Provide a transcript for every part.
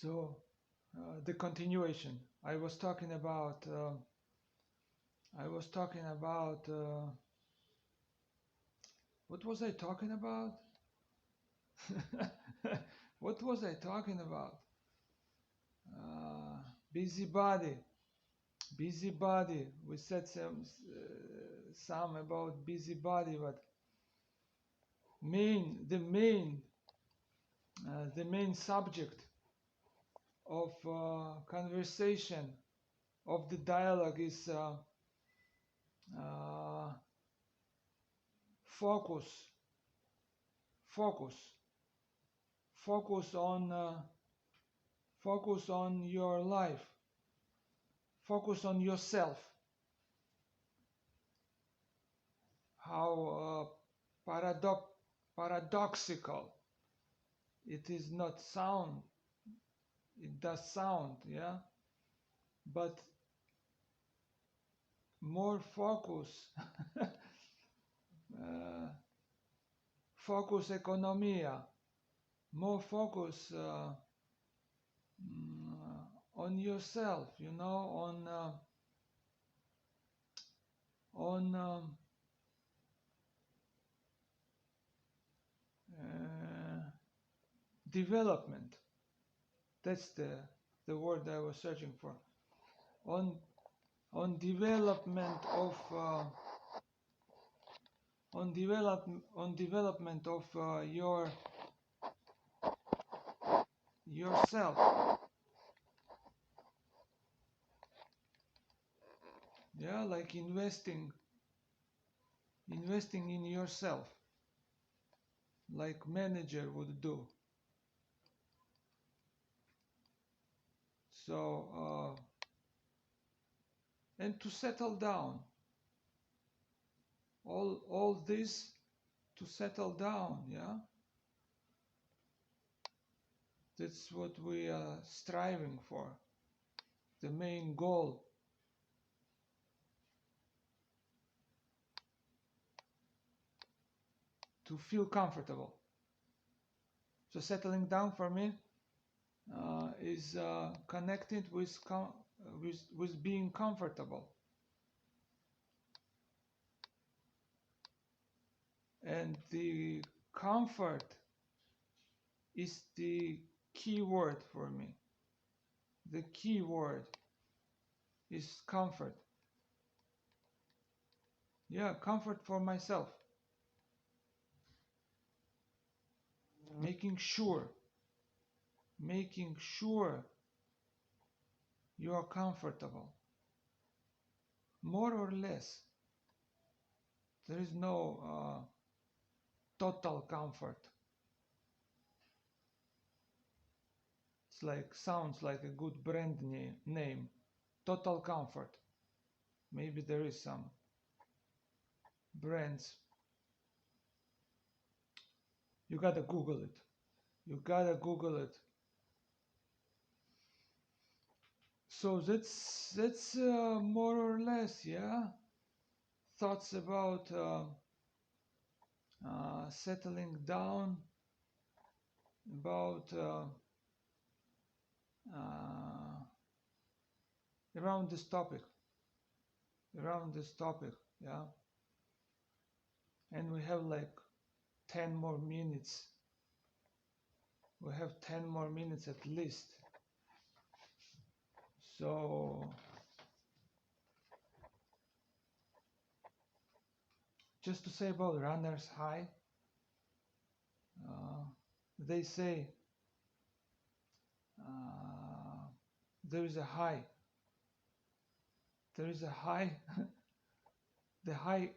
So the continuation. I was talking about. What was I talking about? What was I talking about? Uh, Busybody. Busybody. We said some about busybody, but the main subject of conversation, of the dialogue is uh, focus, focus, focus on your life, focus on yourself. How paradoxical it is not sound. It does sound, yeah, but more focus, focus economia, more focus on yourself, on development. That's the word I was searching for. On development of development of yourself. Yeah, like investing in yourself, like manager would do. So and to settle down, all this to settle down, yeah, that's what we are striving for, the main goal. To feel comfortable. So settling down for me is connected with being comfortable. And the comfort is the key word for me. The key word is comfort. Yeah, comfort for myself. Making sure you are comfortable. More or less. There is no total comfort. It's like, sounds like a good brand name. Total Comfort. Maybe there is some brands. You gotta Google it. So that's more or less, yeah. Thoughts about settling down, about around this topic, yeah. And we have like 10 more minutes. We have 10 more minutes at least. So just to say about runner's high, they say there is a high. There is a high. The high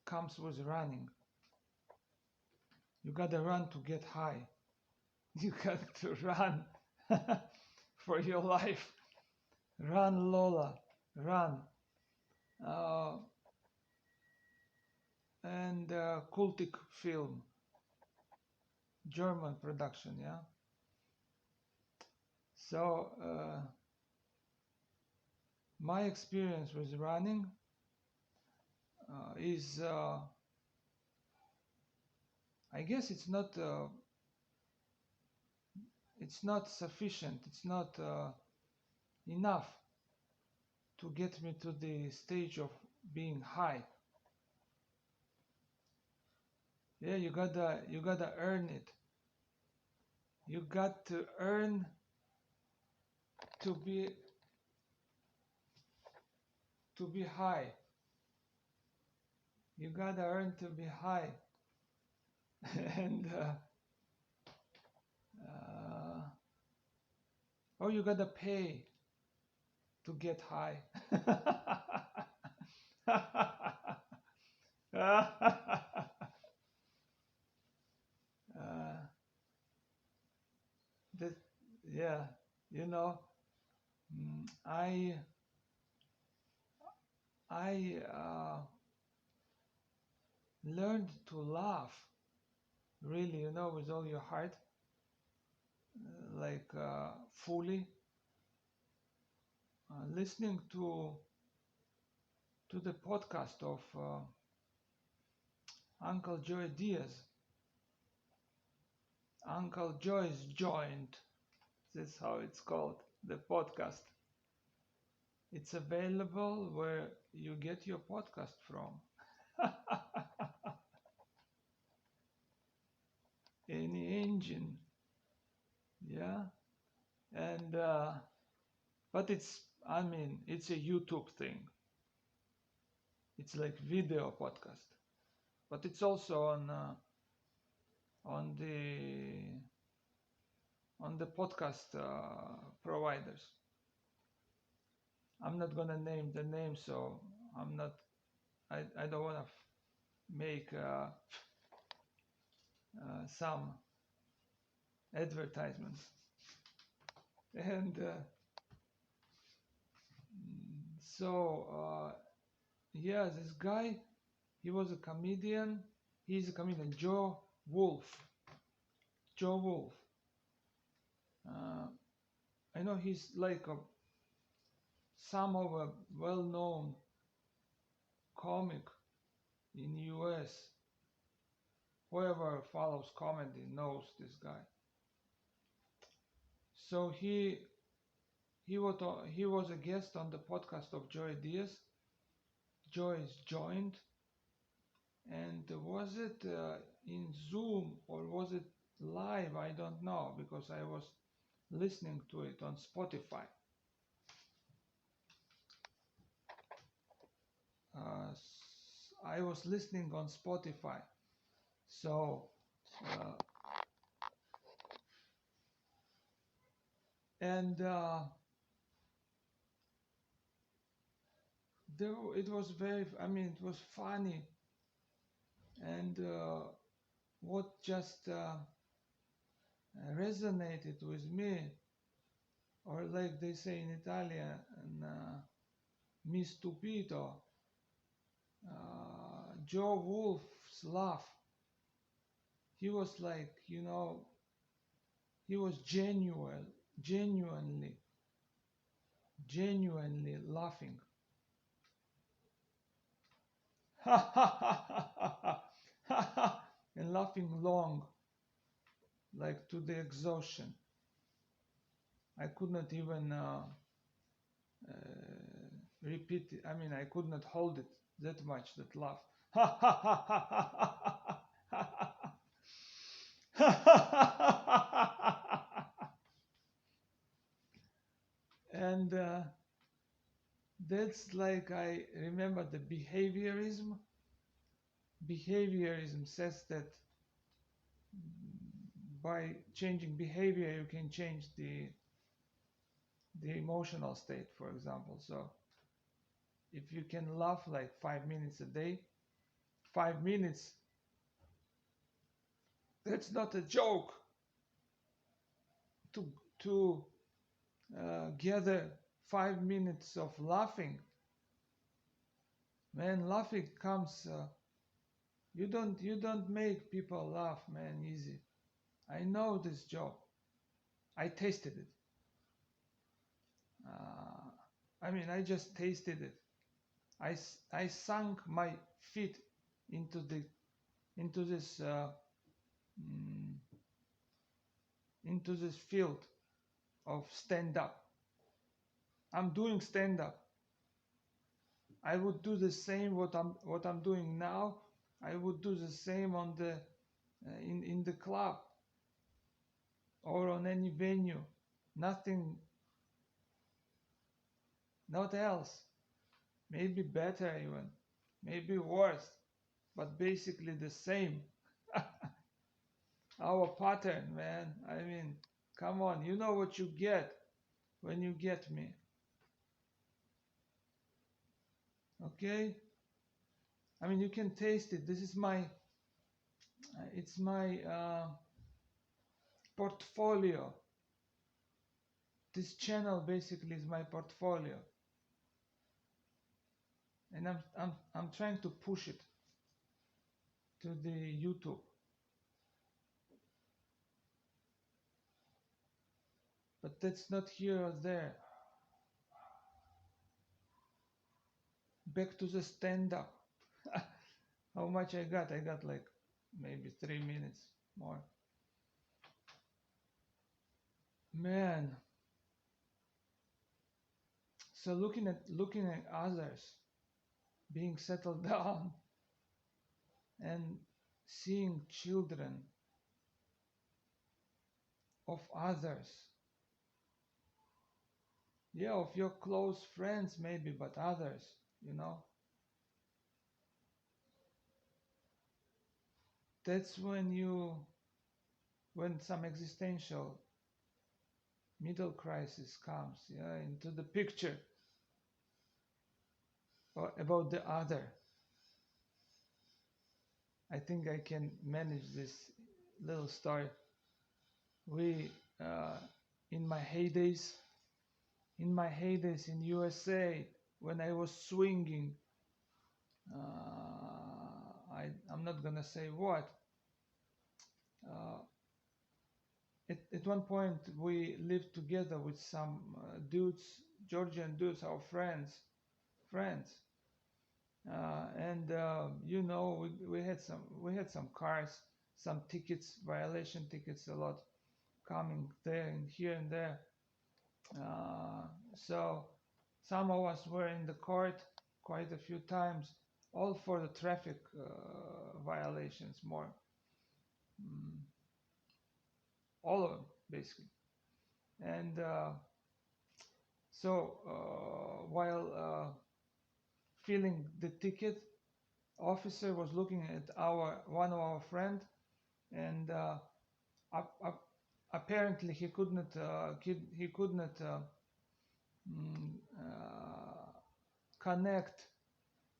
comes with running. You gotta run to get high. You got to run for your life. Run, Lola, run. And cultic film, German production, yeah. So my experience with running is, I guess it's not it's not sufficient, it's not enough to get me to the stage of being high. Yeah, you gotta earn it. You got to earn to be high. You gotta earn to be high. And or you gotta pay to get high. that, yeah, you know, I learned to laugh, really, you know, with all your heart, like fully, listening to the podcast of Uncle Joy Diaz. Uncle Joy's Joint. That's how it's called, the podcast. It's available where you get your podcast from. Any engine. Yeah. And, but it's a YouTube thing. It's like video podcast. But it's also on the podcast providers. I'm not gonna name the name, so I don't wanna make some advertisements. And so yeah, this guy, he was a comedian. He's a comedian, Joe Wolf. Joe Wolf. I know he's like some of a well-known comic in US. Whoever follows comedy knows this guy. So he was a guest on the podcast of Joy Diaz. Joy's Joint. And was it in Zoom or was it live? I don't know, because I was listening to it on Spotify. I was listening on Spotify. So it was it was funny. And what just resonated with me, or like they say in Italian, mi stupito, Joe Wolf's laugh. He was like, you know, he was genuinely laughing. And laughing long, like to the exhaustion. I could not even repeat it. I could not hold it that much, that laugh. And that's like, I remember the behaviorism. Behaviorism says that by changing behavior, you can change the emotional state, for example. So if you can laugh like 5 minutes a day, 5 minutes, that's not a joke. To gather 5 minutes of laughing, man, laughing comes. You don't make people laugh, man, easy. I know this job. I tasted it. I just tasted it. I sunk my feet into this into this field of stand-up. I'm doing stand-up. I would do the same what I'm doing now. I would do the same on the in the club or on any venue. Nothing, not else. Maybe better even, maybe worse, but basically the same. Our pattern, man. I mean, come on, you know what you get when you get me. Okay? I mean, you can taste it. This is my, it's my portfolio. This channel basically is my portfolio. And I'm trying to push it to the YouTube. But that's not here or there. Back to the stand-up. How much I got? I got like maybe 3 minutes more. Man. So looking at others being settled down and seeing children of others. Yeah, of your close friends maybe, but others, you know. That's when some existential middle crisis comes, yeah, into the picture, or about the other. I think I can manage this little story. We, in my heydays in USA, when I was swinging, I'm not gonna say what. At one point, we lived together with some dudes, Georgian dudes, our friends, and you know, we had some cars, some tickets, violation tickets, a lot coming there and here and there. So some of us were in the court quite a few times, all for the traffic violations, more. All of them, basically. And so while filling the ticket, officer was looking at one of our friend, and apparently he could not connect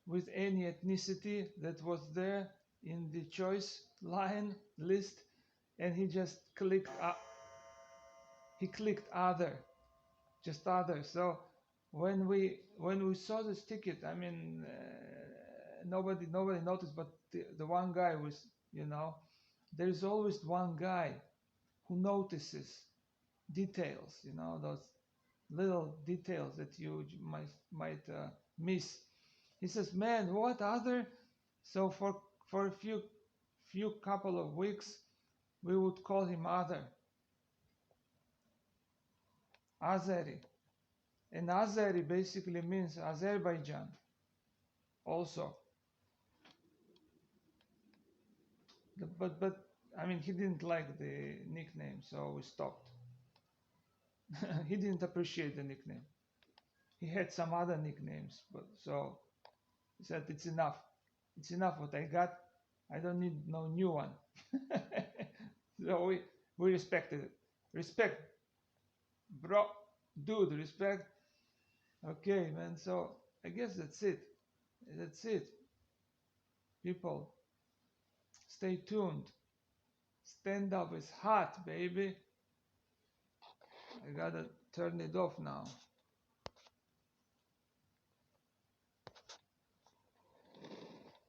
with any ethnicity that was there in the choice line list, and he just clicked other, just other. So when we saw this ticket, I mean, nobody noticed, but the one guy was, you know, there is always one guy who notices details, you know, those little details that you might miss. He says, "Man, what other?" So for a few couple of weeks, we would call him Other, Azeri, and Azeri basically means Azerbaijan, also. But I mean, he didn't like the nickname, so we stopped. He didn't appreciate the nickname. He had some other nicknames, but so he said, "It's enough. It's enough what I got. I don't need no new one." So we respected it. Respect, bro, dude, respect. Okay, man. So I guess that's it. That's it. People, stay tuned. Stand up is hot, baby. I gotta turn it off now.